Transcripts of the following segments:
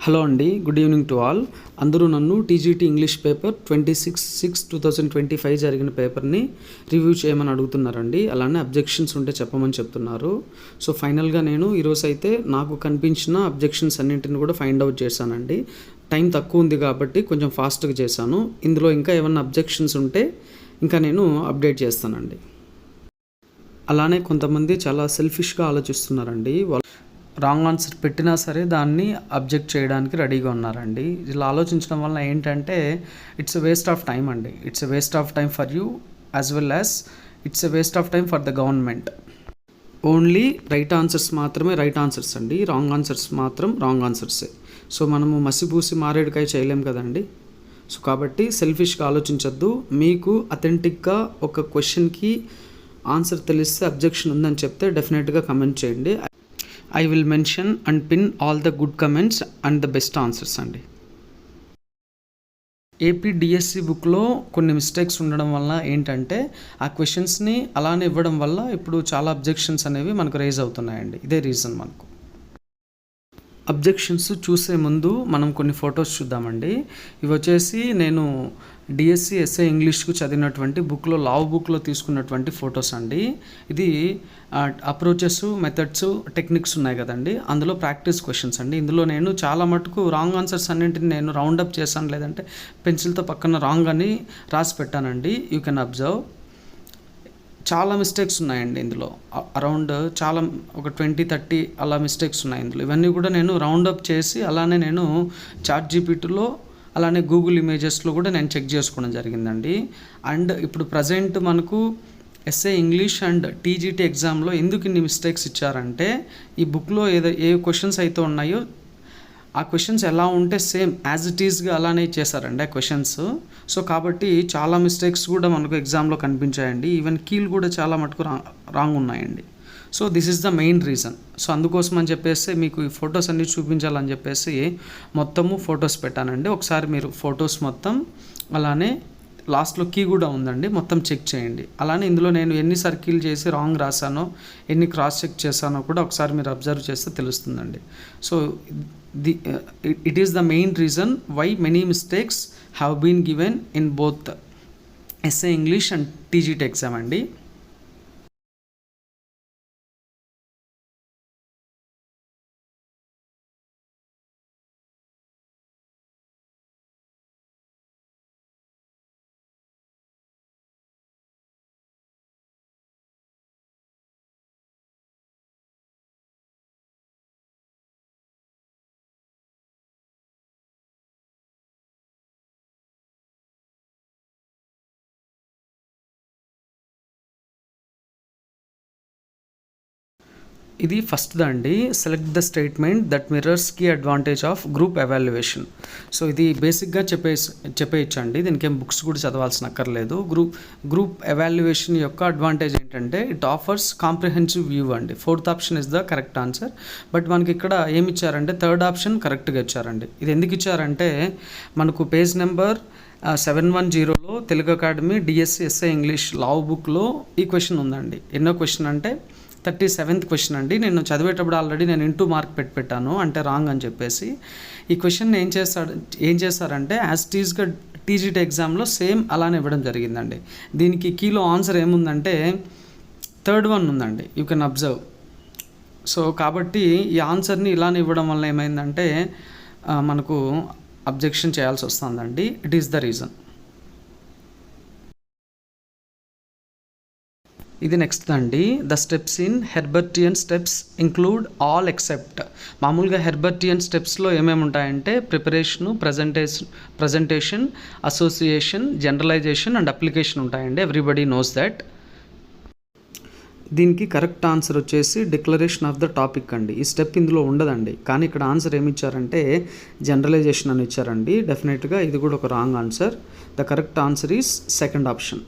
Hello అండి, good evening to all. అందరూ నన్ను టీజీటీ ఇంగ్లీష్ పేపర్ 26/6/2025 జరిగిన పేపర్ని రివ్యూ చేయమని అడుగుతున్నారండి. అలానే అబ్జెక్షన్స్ ఉంటే చెప్పమని చెప్తున్నారు. సో ఫైనల్గా నేను ఈరోజు అయితే నాకు కనిపించిన అబ్జెక్షన్స్ అన్నింటిని కూడా ఫైండ్ అవుట్ చేశానండి. టైం తక్కువ ఉంది కాబట్టి కొంచెం ఫాస్ట్గా చేశాను. ఇందులో ఇంకా ఏమన్నా అబ్జెక్షన్స్ ఉంటే ఇంకా నేను అప్డేట్ చేస్తానండి. అలానే కొంతమంది చాలా సెల్ఫిష్గా ఆలోచిస్తున్నారండి. రాంగ్ ఆన్సర్ పెట్టినా సరే దాన్ని అబ్జెక్ట్ చేయడానికి రెడీగా ఉన్నారండి. ఇలా ఆలోచించడం వల్ల ఏంటంటే it's a waste of time అండి. It's a waste of time for you as well as it's a waste of time for the government. Only right answers మాత్రమే రైట్ ఆన్సర్స్ అండి, రాంగ్ ఆన్సర్స్ మాత్రం రాంగ్ ఆన్సర్సే. So మనము మసిపూసి మారేడుకాయ చేయలేం కదండి. So కాబట్టి సెల్ఫిష్గా ఆలోచించొద్దు. మీకు అథెంటిక్గా ఒక క్వశ్చన్కి ఆన్సర్ తెలిస్తే అబ్జెక్షన్ ఉందని చెప్తే డెఫినెట్గా కమెంట్ చేయండి. I will mention and pin all the good comments and the best answers అండి. ఏపీ డిఎస్సి బుక్లో కొన్ని మిస్టేక్స్ ఉండడం వల్ల ఏంటంటే ఆ క్వశ్చన్స్ని అలానే ఇవ్వడం వల్ల ఇప్పుడు చాలా అబ్జెక్షన్స్ అనేవి మనకు రైజ్ అవుతున్నాయండి. ఇదే రీజన్. మనకు అబ్జెక్షన్స్ చూసే ముందు మనం కొన్ని ఫొటోస్ చూద్దామండి. ఇవి వచ్చేసి నేను డిఎస్సి ఎస్ఏ ఇంగ్లీష్కు చదివినటువంటి బుక్లో లావ్ బుక్లో తీసుకున్నటువంటి ఫొటోస్ అండి. ఇది అప్రోచెస్, మెథడ్స్, టెక్నిక్స్ ఉన్నాయి కదండి, అందులో ప్రాక్టీస్ క్వశ్చన్స్ అండి. ఇందులో నేను చాలా మటుకు రాంగ్ ఆన్సర్స్ అన్నింటిని నేను రౌండప్ చేశాను, లేదంటే పెన్సిల్తో పక్కన రాంగ్ అని రాసి పెట్టానండి. You can observe. చాలా మిస్టేక్స్ ఉన్నాయండి ఇందులో. అరౌండ్ చాలా ఒక 20-30 అలా మిస్టేక్స్ ఉన్నాయి ఇందులో. ఇవన్నీ కూడా నేను రౌండప్ చేసి అలానే నేను చాట్ జీపీటీలో అలానే గూగుల్ ఇమేజెస్లో కూడా నేను చెక్ చేసుకోవడం జరిగిందండి. అండ్ ఇప్పుడు ప్రజెంట్ మనకు ఎస్ఏ ఇంగ్లీష్ అండ్ టీజీటీ ఎగ్జామ్లో ఎందుకు ఇన్ని మిస్టేక్స్ ఇచ్చారంటే ఈ బుక్లో ఏ క్వశ్చన్స్ అయితే ఉన్నాయో ఆ క్వశ్చన్స్ ఎలా ఉంటే సేమ్ యాజ్ ఇట్ ఈస్గా అలానే చేశారండి ఆ క్వశ్చన్స్. సో కాబట్టి చాలా మిస్టేక్స్ కూడా మనకు ఎగ్జామ్లో కనిపించాయండి. ఈవెన్ కీలు కూడా చాలా మటుకు రాంగ్ ఉన్నాయండి. So this is the main reason. So అందుకోసం అని చెప్పేసి మీకు ఈ ఫొటోస్ అన్నీ చూపించాలని చెప్పేసి మొత్తము ఫొటోస్ పెట్టానండి. ఒకసారి మీరు ఫొటోస్ మొత్తం అలానే లాస్ట్లో కీ కూడా ఉందండి, మొత్తం చెక్ చేయండి. అలానే ఇందులో నేను ఎన్ని సర్కిల్ చేసి రాంగ్ రాశానో, ఎన్ని క్రాస్ చెక్ చేశానో కూడా ఒకసారి మీరు అబ్జర్వ్ చేస్తే తెలుస్తుందండి. So it is the main reason why many mistakes have been given in both essay English and TGT exam అండి. ఇది ఫస్ట్ది అండి. Select the statement that mirrors key advantage of group evaluation. So ఇది బేసిక్గా చెప్పేయచ్చండి. దీనికి ఏం బుక్స్ కూడా చదవాల్సిన అక్కర్లేదు. గ్రూప్ ఎవాల్యుయేషన్ యొక్క అడ్వాంటేజ్ ఏంటంటే ఇట్ ఆఫర్స్ కాంప్రిహెన్సివ్ వ్యూ అండి. 4th option is the correct answer. But మనకి ఇక్కడ ఏమి ఇచ్చారంటే 3rd ఆప్షన్ కరెక్ట్గా ఇచ్చారండి. ఇది ఎందుకు ఇచ్చారంటే మనకు పేజ్ నెంబర్ 710లో Telugu academy DSC SA English లావ్ బుక్లో ఈ క్వశ్చన్ ఉందండి. ఎన్నో క్వశ్చన్ అంటే 37th క్వశ్చన్ అండి. నేను చదివేటప్పుడు ఆల్రెడీ నేను ఇంటూ మార్క్ పెట్టాను, అంటే రాంగ్ అని చెప్పేసి. ఈ క్వశ్చన్ ఏం చేస్తారంటే యాజ్ టీజ్గా టీజీటీ ఎగ్జామ్లో సేమ్ అలానే ఇవ్వడం జరిగిందండి. దీనికి కీలో ఆన్సర్ ఏముందంటే 3rd వన్ ఉందండి, యూ కెన్ అబ్జర్వ్. సో కాబట్టి ఈ ఆన్సర్ని ఇలానే ఇవ్వడం వల్ల ఏమైందంటే మనకు అబ్జెక్షన్ చేయాల్సి వస్తుందండి. It is the reason. ఇది నెక్స్ట్ అండి. The steps in Herbartian steps include all except. మామూలుగా హెర్బర్టియన్ స్టెప్స్లో ఏమేమి ఉంటాయంటే preparation, presentation, association, generalisation and application ఉంటాయండి. Everybody knows that. దీనికి కరెక్ట్ ఆన్సర్ వచ్చేసి డిక్లరేషన్ ఆఫ్ ద టాపిక్ అండి. ఈ స్టెప్ ఇందులో ఉండదండి, కానీ ఇక్కడ ఆన్సర్ ఏమి ఇచ్చారంటే జనరలైజేషన్ అని ఇచ్చారండి. డెఫినెట్గా ఇది కూడా ఒక wrong answer. The correct answer is 2nd option.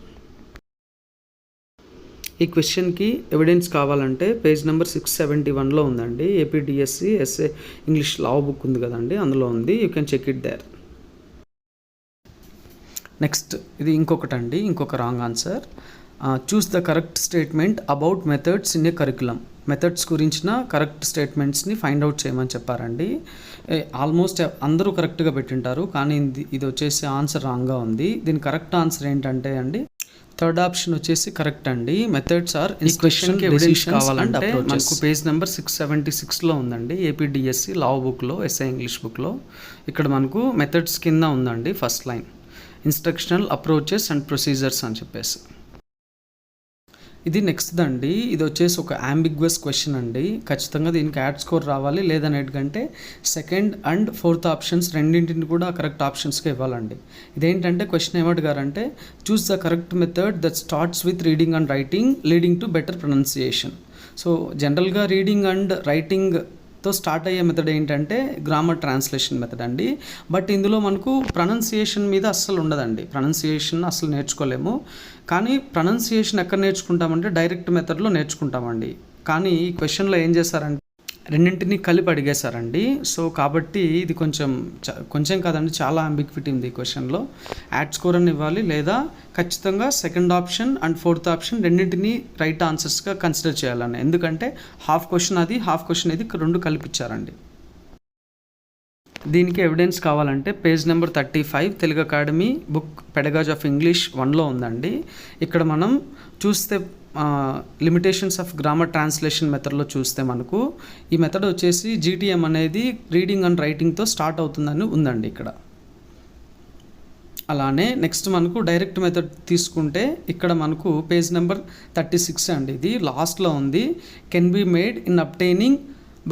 ఈ క్వశ్చన్కి ఎవిడెన్స్ కావాలంటే పేజ్ నెంబర్ 671లో ఉందండి. AP DSC SA English law book ఉంది కదండి, అందులో ఉంది. You can check it there. Next ఇది ఇంకొక wrong answer. Choose the correct statement about methods in a curriculum. Methods గురించిన కరెక్ట్ స్టేట్మెంట్స్ని ఫైండ్ అవుట్ చేయమని చెప్పారండి. ఆల్మోస్ట్ అందరూ కరెక్ట్గా పెట్టింటారు, కానీ ఇది వచ్చేసి ఆన్సర్ రాంగ్గా ఉంది. దీని కరెక్ట్ ఆన్సర్ ఏంటంటే అండి, థర్డ్ ఆప్షన్ వచ్చేసి కరెక్ట్ అండి. మెథడ్స్ ఆర్ ఈ క్వశ్చన్కి ఎవిడెన్స్ కావాలంటే మనకు పేజ్ నెంబర్ 676లో ఉందండి, ఏపీడిఎస్సి లా బుక్లో, ఎస్ఐ ఇంగ్లీష్ బుక్లో. ఇక్కడ మనకు మెథడ్స్ కింద ఉందండి first line, instructional approaches and procedures అని చెప్పేసి. ఇది నెక్స్ట్ అండి, ఇది వచ్చేసి ఒక అంబిగ్వస్ క్వశ్చన్ అండి. ఖచ్చితంగా దీనికి యాడ్ స్కోర్ రావాలి, లేదనేటికంటే సెకండ్ అండ్ ఫోర్త్ ఆప్షన్స్ రెండింటిని కూడా కరెక్ట్ ఆప్షన్స్గా ఇవ్వాలండి. ఇదేంటంటే క్వశ్చన్ ఏమంటారంటే, చూస్ the correct method that starts with reading and writing leading to better pronunciation. So జనరల్గా రీడింగ్ అండ్ రైటింగ్తో స్టార్ట్ అయ్యే మెథడ్ ఏంటంటే గ్రామర్ ట్రాన్స్లేషన్ మెథడ్ అండి. బట్ ఇందులో మనకు ప్రొనౌన్సియేషన్ మీద అస్సలు ఉండదండి, ప్రొనౌన్సియేషన్ అసలు నేర్చుకోలేము. కానీ ప్రొనౌన్సియేషన్ ఎక్కడ నేర్చుకుంటామంటే డైరెక్ట్ మెథడ్లో నేర్చుకుంటామండి. కానీ ఈ క్వశ్చన్లో ఏం చేశారంటే రెండింటినీ కలిపి అడిగేశారండి. సో కాబట్టి ఇది కొంచెం కాదండి, చాలా అంబిగ్విటీ ఉంది ఈ క్వశ్చన్లో. యాడ్ స్కోర్ అని ఇవ్వాలి, లేదా ఖచ్చితంగా second option and fourth option రెండింటినీ రైట్ ఆన్సర్స్గా కన్సిడర్ చేయాలని. ఎందుకంటే హాఫ్ క్వశ్చన్ అది, హాఫ్ క్వశ్చన్ ఇది, రెండు కలిపిచ్చారండి. దీనికి ఎవిడెన్స్ కావాలంటే page number 35 Telugu academy book pedagogy of English 1లో ఉందండి. ఇక్కడ మనం చూస్తే లిమిటేషన్స్ ఆఫ్ గ్రామర్ ట్రాన్స్లేషన్ మెథడ్లో చూస్తే మనకు ఈ మెథడ్ వచ్చేసి జీటీఎం అనేది రీడింగ్ అండ్ రైటింగ్తో స్టార్ట్ అవుతుందని ఉందండి ఇక్కడ. అలానే నెక్స్ట్ మనకు డైరెక్ట్ మెథడ్ తీసుకుంటే ఇక్కడ మనకు పేజ్ నెంబర్ 36 అండి, ఇది లాస్ట్లో ఉంది. Can be made in obtaining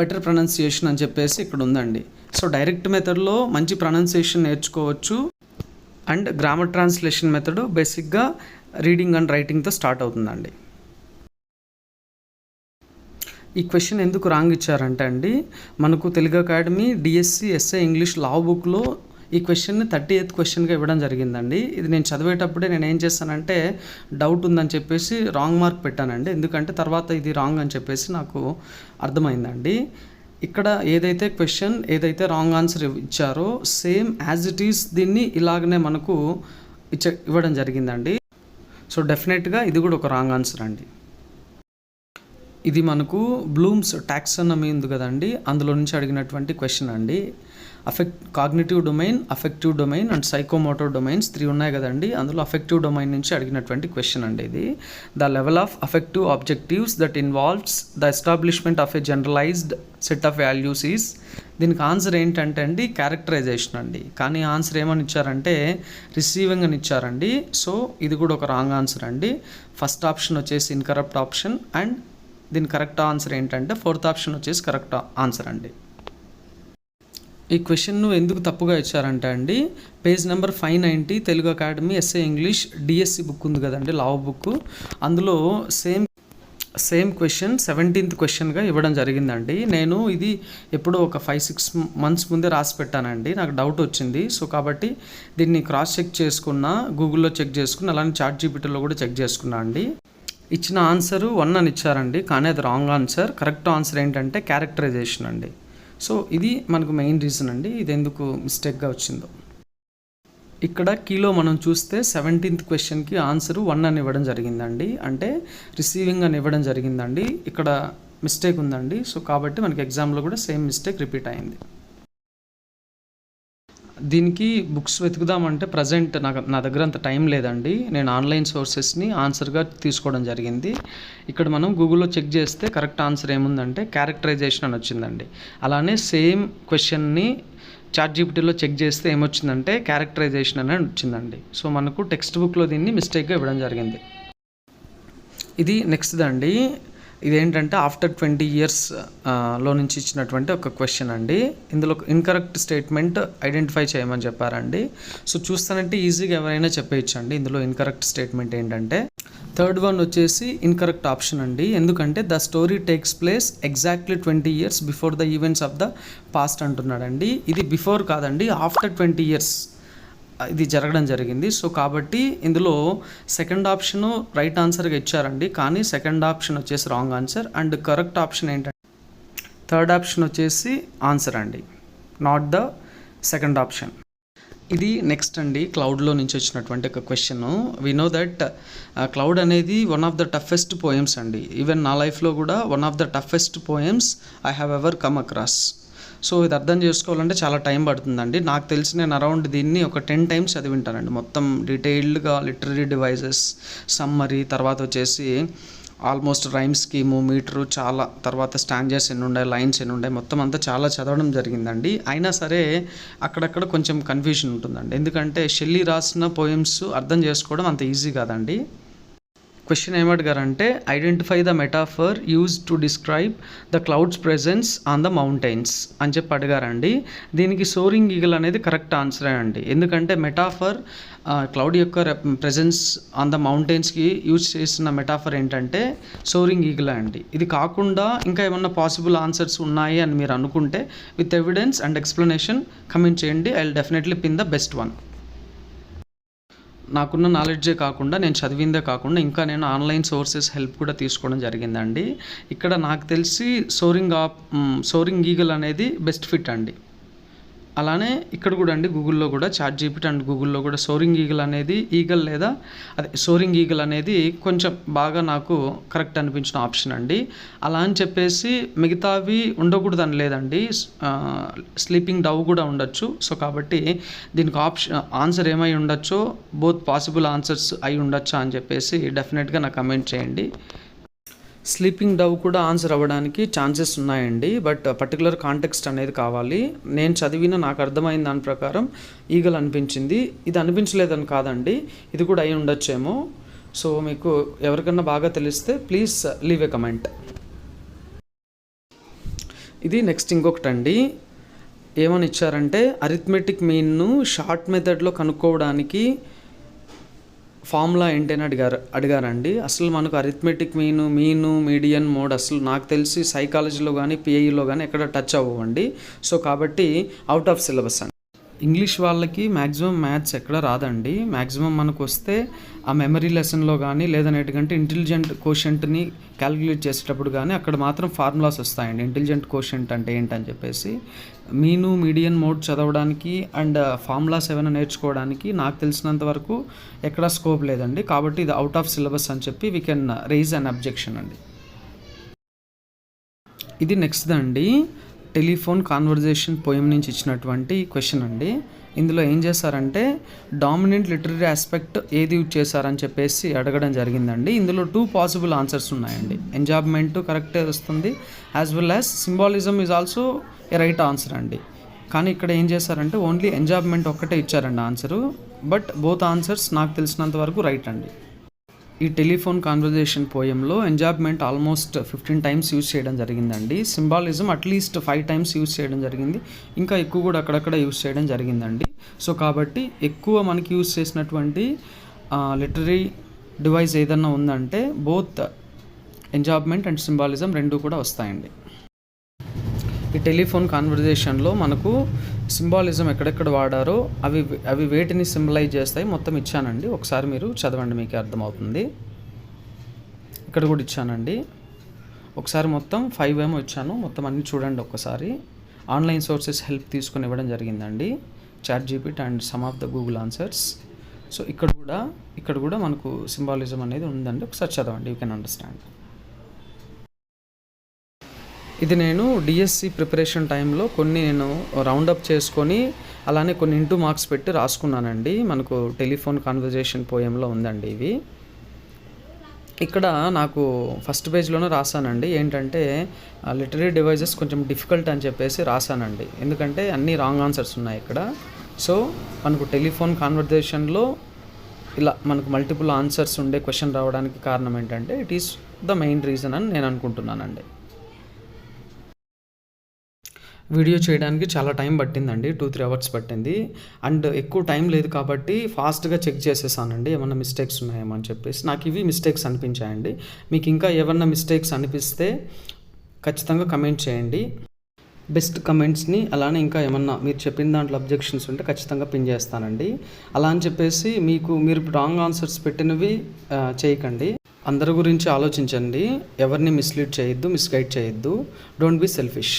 better pronunciation అని చెప్పేసి ఇక్కడ ఉందండి. సో డైరెక్ట్ మెథడ్లో మంచి ప్రొనౌన్సియేషన్ నేర్చుకోవచ్చు, అండ్ గ్రామర్ ట్రాన్స్లేషన్ మెథడ్ బేసిక్గా రీడింగ్ అండ్ రైటింగ్తో స్టార్ట్ అవుతుందండి. ఈ క్వశ్చన్ ఎందుకు రాంగ్ ఇచ్చారంటే అండి, మనకు Telugu academy DSC SI English లా బుక్లో ఈ క్వశ్చన్ని 38th క్వశ్చన్గా ఇవ్వడం జరిగిందండి. ఇది నేను చదివేటప్పుడే నేను ఏం చేస్తానంటే డౌట్ ఉందని చెప్పేసి రాంగ్ మార్క్ పెట్టానండి. ఎందుకంటే తర్వాత ఇది రాంగ్ అని చెప్పేసి నాకు అర్థమైందండి. ఇక్కడ ఏదైతే రాంగ్ ఆన్సర్ ఇచ్చారో సేమ్ యాజ్ ఇట్ ఈస్ దీన్ని ఇలాగనే మనకు ఇవ్వడం జరిగిందండి. సో డెఫినెట్గా ఇది కూడా ఒక రాంగ్ ఆన్సర్ అండి. ఇది మనకు బ్లూమ్స్ టాక్సానమీ ఉంది కదండి, అందులో నుంచి అడిగినటువంటి క్వశ్చన్ అండి. Cognitive domain, affective domain and psychomotor domains 3 ఉన్నాయి కదండి, అందులో అఫెక్టివ్ డొమైన్ నుంచి అడిగినటువంటి క్వశ్చన్ అండి ఇది. The level of affective objectives that involves the establishment of a generalized set of values is. దీనికి ఆన్సర్ ఏంటంటే అండి క్యారెక్టరైజేషన్ అండి. కానీ ఆన్సర్ ఏమని ఇచ్చారంటే రిసీవింగ్ అని ఇచ్చారండి. సో ఇది కూడా ఒక రాంగ్ ఆన్సర్ అండి. ఫస్ట్ ఆప్షన్ వచ్చేసి ఇన్కరెక్ట్ ఆప్షన్, అండ్ దీని కరెక్ట్ ఆన్సర్ ఏంటంటే ఫోర్త్ ఆప్షన్ వచ్చేసి కరెక్ట్ ఆన్సర్ అండి. ఈ క్వశ్చన్ను ఎందుకు తప్పుగా ఇచ్చారంటే అండి, page number 590 Telugu Academy SA English DSC book ఉంది కదండి, లా బుక్, అందులో సేమ్ క్వశ్చన్ 17th క్వశ్చన్గా ఇవ్వడం జరిగిందండి. నేను ఇది ఎప్పుడో ఒక 5-6 months ముందే రాసి పెట్టానండి, నాకు డౌట్ వచ్చింది. సో కాబట్టి దీన్ని క్రాస్ చెక్ చేసుకున్నా, గూగుల్లో చెక్ చేసుకున్నా, అలానే చాట్ జీపీటీలో కూడా చెక్ చేసుకున్నా అండి. ఇచ్చిన ఆన్సరు 1 అని ఇచ్చారండి, కానీ అది రాంగ్ ఆన్సర్. కరెక్ట్ ఆన్సర్ ఏంటంటే క్యారెక్టరైజేషన్ అండి. సో ఇది మనకు మెయిన్ రీజన్ అండి, ఇది ఎందుకు మిస్టేక్గా వచ్చిందో. ఇక్కడ కీలో మనం చూస్తే 17th క్వశ్చన్కి ఆన్సరు 1 అని ఇవ్వడం జరిగిందండి, అంటే రిసీవింగ్ అని ఇవ్వడం జరిగిందండి. ఇక్కడ మిస్టేక్ ఉందండి. సో కాబట్టి మనకి ఎగ్జామ్లో కూడా సేమ్ మిస్టేక్ రిపీట్ అయింది. దీనికి బుక్స్ వెతుకుదామంటే ప్రజెంట్ నా దగ్గర అంత టైం లేదండి. నేను ఆన్లైన్ సోర్సెస్ని ఆన్సర్గా తీసుకోవడం జరిగింది. ఇక్కడ మనం గూగుల్లో చెక్ చేస్తే కరెక్ట్ ఆన్సర్ ఏముందంటే క్యారెక్టరైజేషన్ అని వచ్చిందండి. అలానే సేమ్ క్వశ్చన్ని చాట్ జీపీటీలో చెక్ చేస్తే ఏమొచ్చిందంటే క్యారెక్టరైజేషన్ అని వచ్చిందండి. సో మనకు టెక్స్ట్ బుక్లో దీన్ని మిస్టేక్గా ఇవ్వడం జరిగింది. ఇది నెక్స్ట్ అండి, ఇదేంటంటే ఆఫ్టర్ 20 years లో నుంచి ఇచ్చినటువంటి ఒక క్వశ్చన్ అండి. ఇందులో ఇన్కరెక్ట్ స్టేట్మెంట్ ఐడెంటిఫై చేయమని చెప్పారండి. సో చూస్తానంటే ఈజీగా ఎవరైనా చెప్పేయచ్చండి. ఇందులో ఇన్కరెక్ట్ స్టేట్మెంట్ ఏంటంటే థర్డ్ వన్ వచ్చేసి ఇన్కరెక్ట్ ఆప్షన్ అండి. ఎందుకంటే the story takes place exactly 20 years before the events of the past అంటున్నాడండి. ఇది బిఫోర్ కాదండి, ఆఫ్టర్ 20 years ఇది జరగడం జరిగింది. సో కాబట్టి ఇందులో సెకండ్ ఆప్షన్ రైట్ ఆన్సర్గా ఇచ్చారండి, కానీ సెకండ్ ఆప్షన్ వచ్చేసి wrong answer. And correct option ఏంటంటే థర్డ్ ఆప్షన్ వచ్చేసి ఆన్సర్ అండి, నాట్ ద సెకండ్ ఆప్షన్. ఇది నెక్స్ట్ అండి, క్లౌడ్లో నుంచి వచ్చినటువంటి ఒక question. We know that cloud అనేది one of the toughest poems అండి. ఈవెన్ నా లైఫ్లో కూడా one of the toughest poems I have ever come across. So ఇది అర్థం చేసుకోవాలంటే చాలా టైం పడుతుందండి. నాకు తెలిసి నేను అరౌండ్ దీన్ని ఒక 10 టైమ్స్ చదివింటానండి, మొత్తం డీటెయిల్డ్గా లిటరరీ డివైజెస్, సమ్మరీ, తర్వాత వచ్చేసి ఆల్మోస్ట్ రైమ్ స్కీము, మీటరు, చాలా తర్వాత స్టాంజర్స్ ఎన్ని ఉన్నాయి, లైన్స్ ఎన్ని ఉన్నాయి, మొత్తం అంతా చాలా చదవడం జరిగిందండి. అయినా సరే అక్కడక్కడ కొంచెం కన్ఫ్యూజన్ ఉంటుందండి, ఎందుకంటే షెల్లీ రాసిన పోయమ్స్ అర్థం చేసుకోవడం అంత ఈజీ కాదండి. క్వశ్చన్ ఏమడిగారంటే identify the metaphor use to describe the cloud's presence on the mountains అని చెప్పి అడిగారండి. దీనికి సోరింగ్ ఈగల్ అనేది కరెక్ట్ ఆన్సరే అండి, ఎందుకంటే మెటాఫర్ క్లౌడ్ యొక్క ప్రెజెన్స్ ఆన్ ద మౌంటైన్స్కి యూజ్ చేసిన మెటాఫర్ ఏంటంటే సోరింగ్ ఈగల్ అండి. ఇది కాకుండా ఇంకా ఏమన్నా పాసిబుల్ ఆన్సర్స్ ఉన్నాయి అని మీరు అనుకుంటే with evidence and explanation comment చేయండి. I will definitely pin the best one. నాకున్న నాలెడ్జే కాకుండా, నేను చదివిందే కాకుండా ఇంకా నేను ఆన్లైన్ సోర్సెస్ హెల్ప్ కూడా తీసుకోవడం జరిగిందండి. ఇక్కడ నాకు తెలిసి సోరింగ్ ఈగల్ అనేది బెస్ట్ ఫిట్ అండి. అలానే ఇక్కడ కూడా అండి, గూగుల్లో కూడా ChatGPT అండ్ గూగుల్లో కూడా సోరింగ్ ఈగల్ అనేది సోరింగ్ ఈగల్ అనేది కొంచెం బాగా నాకు కరెక్ట్ అనిపించిన ఆప్షన్ అండి. అలా అని చెప్పేసి మిగతావి ఉండకూడదని లేదండి, స్లీపింగ్ డవ్ కూడా ఉండొచ్చు. సో కాబట్టి దీనికి ఆన్సర్ ఏమై ఉండొచ్చో, బోత్ పాసిబుల్ ఆన్సర్స్ అయి ఉండొచ్చా అని చెప్పేసి డెఫినెట్గా నాకు కమెంట్ చేయండి. స్లీపింగ్ డవ్ కూడా ఆన్సర్ అవ్వడానికి ఛాన్సెస్ ఉన్నాయండి, బట్ పర్టికులర్ కాంటెక్స్ట్ అనేది కావాలి. నేను చదివిన నాకు అర్థమైన దాని ప్రకారం ఈగల్ అనిపించింది, ఇది అనిపించలేదని కాదండి, ఇది కూడా అయి ఉండొచ్చేమో. సో మీకు ఎవరికన్నా బాగా తెలిస్తే ప్లీజ్ లీవ్ ఏ కమెంట్. ఇది నెక్స్ట్ ఇంకొకటి అండి, ఏమని ఇచ్చారంటే అరిథమెటిక్ మీన్ను షార్ట్ మెథడ్లో కనుక్కోవడానికి ఫార్ములా ఏంటని అడిగారండి. అసలు మనకు అరిథమెటిక్ మీను, మీడియన్, మోడ్ అసలు నాకు తెలిసి సైకాలజీలో కానీ పిఐలో కానీ ఎక్కడ టచ్ అవ్వండి. సో కాబట్టి అవుట్ ఆఫ్ సిలబస్ అండి. ఇంగ్లీష్ వాళ్ళకి మ్యాక్సిమం మ్యాథ్స్ ఎక్కడ రాదండి. మ్యాక్సిమం మనకు వస్తే ఆ మెమరీ లెసన్లో కానీ లేదనేటికంటే ఇంటెలిజెంట్ కోషెంట్ని క్యాలిక్యులేట్ చేసేటప్పుడు కానీ అక్కడ మాత్రం ఫార్ములాస్ వస్తాయండి, ఇంటెలిజెంట్ కోషెంట్ అంటే ఏంటని చెప్పేసి. మీడియన్ మోడ్ చదవడానికి అండ్ ఫార్ములాస్ ఏమైనా నేర్చుకోవడానికి నాకు తెలిసినంత వరకు ఎక్కడా స్కోప్ లేదండి. కాబట్టి ఇది అవుట్ ఆఫ్ సిలబస్ అని చెప్పి we can raise an objection అండి. ఇది నెక్స్ట్ అండి, టెలిఫోన్ కాన్వర్జేషన్ పోయం నుంచి ఇచ్చినటువంటి క్వశ్చన్ అండి. ఇందులో ఏం చేశారంటే డామినెంట్ లిటరరీ ఆస్పెక్ట్ ఏది యూజ్ చేశారని చెప్పేసి అడగడం జరిగిందండి. ఇందులో 2 పాసిబుల్ ఆన్సర్స్ ఉన్నాయండి. ఎంజాబ్మెంట్ కరెక్టే వస్తుంది, as well as symbolism is also a right answer అండి. కానీ ఇక్కడ ఏం చేశారంటే ఓన్లీ ఎంజాబ్మెంట్ ఒక్కటే ఇచ్చారండి ఆన్సరు, బట్ బోత్ ఆన్సర్స్ నాకు తెలిసినంత వరకు రైట్ అండి. ఈ టెలిఫోన్ కాన్వర్జేషన్ పోయంలో ఎంజాబ్మెంట్ ఆల్మోస్ట్ 15 టైమ్స్ యూజ్ చేయడం జరిగిందండి. సింబాలిజం అట్లీస్ట్ 5 టైమ్స్ యూజ్ చేయడం జరిగింది, ఇంకా ఎక్కువ కూడా అక్కడక్కడ యూజ్ చేయడం జరిగిందండి. సో కాబట్టి ఎక్కువ మనకి యూజ్ చేసినటువంటి లిటరీ డివైస్ ఏదన్నా ఉందంటే బోత్ ఎంజాబ్మెంట్ అండ్ సింబాలిజం రెండు కూడా వస్తాయండి. ఈ టెలిఫోన్ కాన్వర్జేషన్లో మనకు సింబాలిజం ఎక్కడెక్కడ వాడారో అవి వేటిని సింబలైజ్ చేస్తాయి మొత్తం ఇచ్చానండి. ఒకసారి మీరు చదవండి, మీకు అర్థమవుతుంది. ఇక్కడ కూడా ఇచ్చానండి, ఒకసారి మొత్తం 5 ఏమో ఇచ్చాను, మొత్తం అన్నీ చూడండి ఒక్కసారి. ఆన్లైన్ సోర్సెస్ హెల్ప్ తీసుకొని ఇవ్వడం జరిగిందండి, ChatGPT and some of the Google answers. So ఇక్కడ కూడా మనకు సింబాలిజం అనేది ఉందండి, ఒకసారి చదవండి, యూ కెన్ అండర్స్టాండ్. ఇది నేను డిఎస్సి ప్రిపరేషన్ టైంలో కొన్ని నేను రౌండప్ చేసుకొని అలానే కొన్ని ఇంటూ మార్క్స్ పెట్టి రాసుకున్నానండి. మనకు టెలిఫోన్ కాన్వర్జేషన్ పోయంలో ఉందండి ఇవి. ఇక్కడ నాకు ఫస్ట్ పేజ్లోనే రాసానండి, ఏంటంటే లిటరీ డివైజెస్ కొంచెం డిఫికల్ట్ అని చెప్పేసి రాసానండి, ఎందుకంటే అన్నీ రాంగ్ ఆన్సర్స్ ఉన్నాయి ఇక్కడ. సో మనకు టెలిఫోన్ కాన్వర్జేషన్లో ఇలా మనకు మల్టిపుల్ ఆన్సర్స్ ఉండే క్వశ్చన్ రావడానికి కారణం ఏంటంటే it is the main reason అని నేను అనుకుంటున్నానండి. వీడియో చేయడానికి చాలా టైం పట్టిందండి, 2-3 అవర్స్ పట్టింది. అండ్ ఎక్కువ టైం లేదు కాబట్టి ఫాస్ట్గా చెక్ చేసేసానండి ఏమన్నా మిస్టేక్స్ ఉన్నాయేమో అని చెప్పేసి. నాకు ఇవి మిస్టేక్స్ అనిపించాయండి. మీకు ఇంకా ఏమన్నా మిస్టేక్స్ అనిపిస్తే ఖచ్చితంగా కమెంట్ చేయండి. బెస్ట్ కమెంట్స్ని అలానే ఇంకా ఏమన్నా మీరు చెప్పిన దాంట్లో అబ్జెక్షన్స్ ఉంటే ఖచ్చితంగా పిన్ చేస్తానండి. అలా అని చెప్పేసి మీరు రాంగ్ ఆన్సర్స్ పెట్టినవి చేయకండి. అందరి గురించి ఆలోచించండి, ఎవరిని మిస్లీడ్ చేయొద్దు, మిస్గైడ్ చేయొద్దు. Don't be selfish.